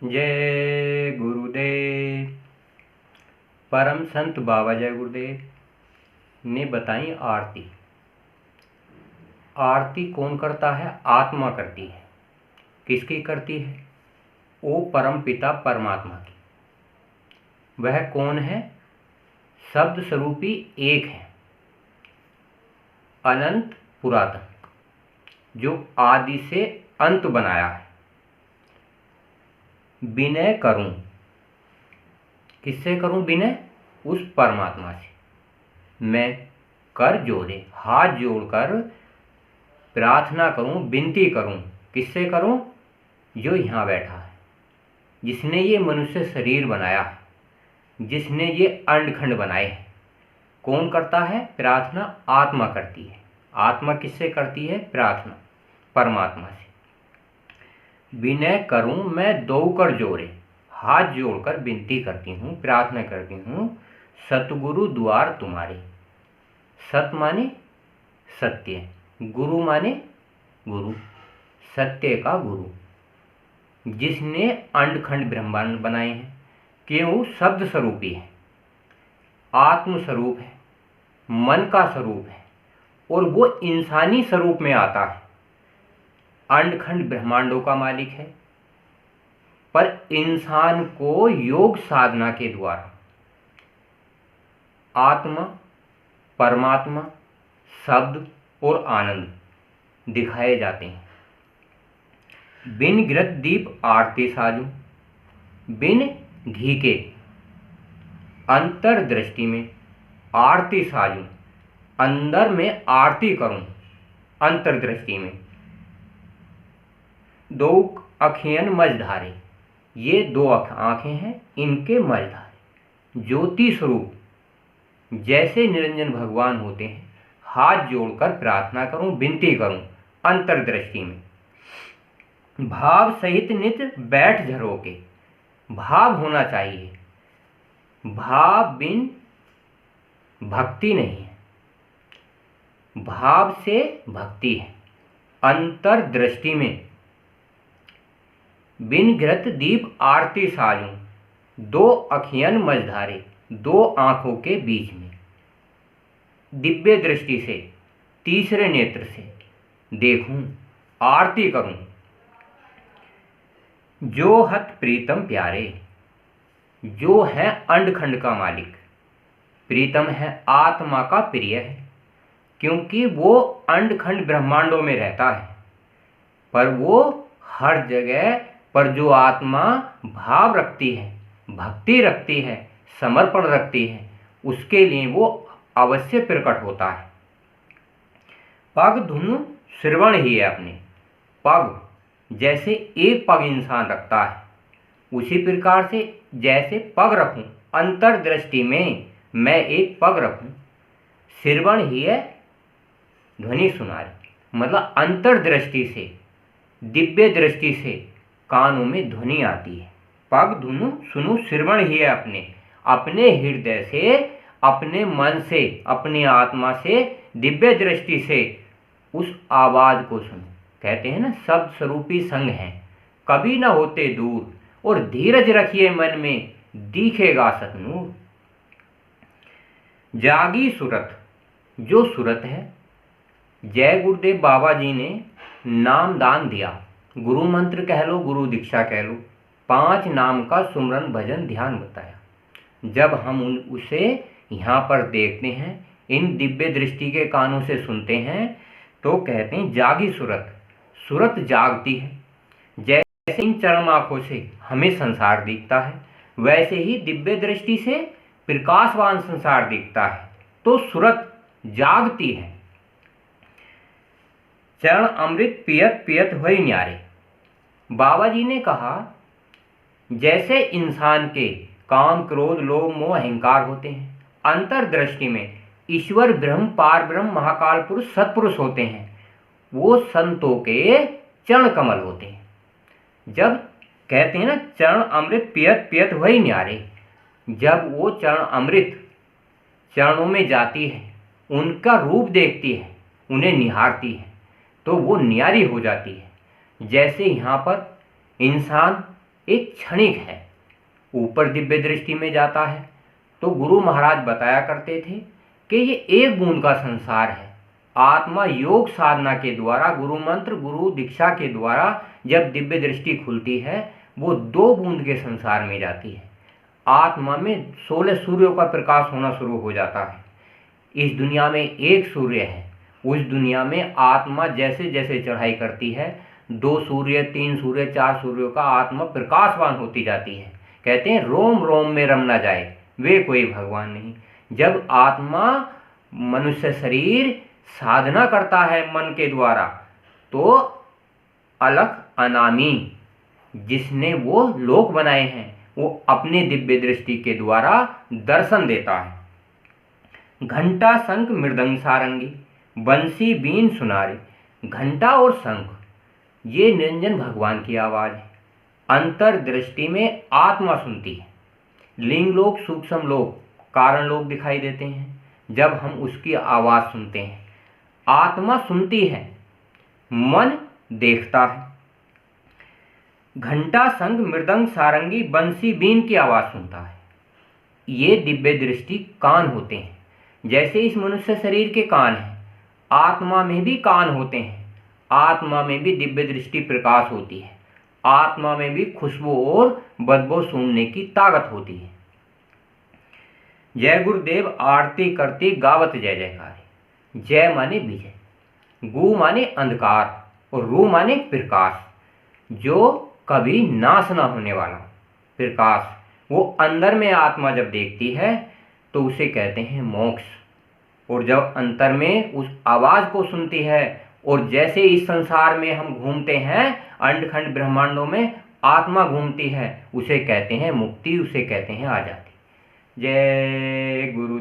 जय गुरुदेव। परम संत बाबा जय गुरुदेव ने बताई आरती। आरती कौन करता है? आत्मा करती है। किसकी करती है? ओ परम पिता परमात्मा की। वह कौन है? शब्द स्वरूपी एक है, अनंत पुरातन, जो आदि से अंत बनाया है। विनय करूं, किससे करूं विनय? उस परमात्मा से। मैं कर जोड़े, हाथ जोड़कर प्रार्थना करूं, विनती करूं। किससे करूं? जो यहाँ बैठा है, जिसने ये मनुष्य शरीर बनाया है, जिसने ये अंडखंड बनाए हैं। कौन करता है प्रार्थना? आत्मा करती है। आत्मा किससे करती है प्रार्थना? परमात्मा से। विनय करूं मैं दो कर जोड़े, हाथ जोड़कर विनती करती हूँ, प्रार्थना करती हूँ। सतगुरु द्वार तुम्हारे। सत माने सत्य, गुरु माने गुरु, सत्य का गुरु, जिसने अंडखंड ब्रह्मांड बनाए हैं। क्यों? शब्द स्वरूपी है, आत्म स्वरूप है, मन का स्वरूप है, और वो इंसानी स्वरूप में आता है। अंडखंड ब्रह्मांडों का मालिक है, पर इंसान को योग साधना के द्वारा आत्मा, परमात्मा, शब्द और आनंद दिखाए जाते हैं। बिन घृत दीप आरती साजूं, बिन घी के अंतर्दृष्टि में आरती साजूं, अंदर में आरती करूं। अंतर्दृष्टि में दो अखियन मझधारे, ये दो आंखें हैं, इनके मझधारे ज्योति स्वरूप जैसे निरंजन भगवान होते हैं। हाथ जोड़कर प्रार्थना करूं, विनती करूं अंतर्दृष्टि में। भाव सहित नित बैठ झरोके, भाव होना चाहिए। भाव बिन भक्ति नहीं है, भाव से भक्ति है। अंतर्दृष्टि में बिन घृत दीप आरती साजूं, दो अखियन मझधारे, दो आंखों के बीच में दिव्य दृष्टि से, तीसरे नेत्र से देखूं, आरती करूं। जो हत प्रीतम प्यारे, जो है अंडखंड का मालिक, प्रीतम है, आत्मा का प्रिय है, क्योंकि वो अंडखंड ब्रह्मांडों में रहता है। पर वो हर जगह पर जो आत्मा भाव रखती है, भक्ति रखती है, समर्पण रखती है, उसके लिए वो अवश्य प्रकट होता है। पग धुनु श्रवण ही है अपने। पग जैसे एक पग इंसान रखता है, उसी प्रकार से जैसे पग रखूं, अंतर्दृष्टि में मैं एक पग रखूं। श्रवण ही है ध्वनि सुनारी, मतलब अंतर्दृष्टि से, दिव्य दृष्टि से कानों में ध्वनि आती है। पग धुनु सुनु श्रवण ही है अपने, अपने हृदय से, अपने मन से, अपनी आत्मा से, दिव्य दृष्टि से उस आवाज को सुनो। कहते हैं ना, शब्द स्वरूपी संग है, कभी ना होते दूर, और धीरज रखिए मन में, दिखेगा सतनूर। जागी सूरत, जो सूरत है, जय गुरुदेव बाबा जी ने नाम दान दिया। गुरु मंत्र कह लो, गुरु दीक्षा कह लो, 5 नाम का सुमरन भजन ध्यान बताया। जब हम उसे यहाँ पर देखते हैं, इन दिव्य दृष्टि के कानों से सुनते हैं, तो कहते हैं जागी सूरत। सूरत जागती है। जैसे इन चरम आँखों से हमें संसार दिखता है, वैसे ही दिव्य दृष्टि से प्रकाशवान संसार दिखता है, तो सूरत जागती है। चरण अमृत पियत पियत हुए न्यारे। बाबा जी ने कहा, जैसे इंसान के काम, क्रोध, लोभ, मोह, अहंकार होते हैं, अंतर्दृष्टि में ईश्वर ब्रह्म, पार ब्रह्म, महाकाल पुरुष, सत्पुरुष होते हैं, वो संतों के चरण कमल होते हैं। जब कहते हैं ना, चरण अमृत पियत पियत हुए न्यारे, जब वो चरण अमृत चरणों में जाती है, उनका रूप देखती है, उन्हें निहारती है, तो वो न्यारी हो जाती है। जैसे यहाँ पर इंसान एक क्षणिक है, ऊपर दिव्य दृष्टि में जाता है। तो गुरु महाराज बताया करते थे कि ये एक बूंद का संसार है। आत्मा योग साधना के द्वारा, गुरु मंत्र, गुरु दीक्षा के द्वारा जब दिव्य दृष्टि खुलती है, वो 2 बूंद के संसार में जाती है। आत्मा में 16 सूर्यों का प्रकाश होना शुरू हो जाता है। इस दुनिया में एक सूर्य है, उस दुनिया में आत्मा जैसे जैसे चढ़ाई करती है, 2 सूर्य, 3 सूर्य, 4 सूर्यों का आत्मा प्रकाशवान होती जाती है। कहते हैं रोम रोम में रम ना जाए वे कोई भगवान नहीं। जब आत्मा, मनुष्य शरीर साधना करता है मन के द्वारा, तो अलख अनामी जिसने वो लोक बनाए हैं, वो अपने दिव्य दृष्टि के द्वारा दर्शन देता है। घंटा शंख मृदंग सारंगी बंसी बीन सुनारे। घंटा और शंख ये निरंजन भगवान की आवाज़ है। अंतर्दृष्टि में आत्मा सुनती है। लिंग लोक, सूक्ष्म लोक, कारण लोक दिखाई देते हैं जब हम उसकी आवाज़ सुनते हैं। आत्मा सुनती है, मन देखता है। घंटा शंख मृदंग सारंगी बंसी बीन की आवाज़ सुनता है। ये दिव्य दृष्टि कान होते हैं। जैसे इस मनुष्य शरीर के कान हैं, आत्मा में भी कान होते हैं। आत्मा में भी दिव्य दृष्टि प्रकाश होती है। आत्मा में भी खुशबू और बदबू सूंघने की ताकत होती है। जय गुरुदेव आरती करती गावत जय जयकार। जय माने विजय, गु माने अंधकार और रू माने प्रकाश, जो कभी नाश ना होने वाला प्रकाश। वो अंदर में आत्मा जब देखती है तो उसे कहते हैं मोक्ष। और जब अंतर में उस आवाज़ को सुनती है, और जैसे इस संसार में हम घूमते हैं, अंडखंड ब्रह्मांडों में आत्मा घूमती है, उसे कहते हैं मुक्ति, उसे कहते हैं आज़ादी। जय गुरु।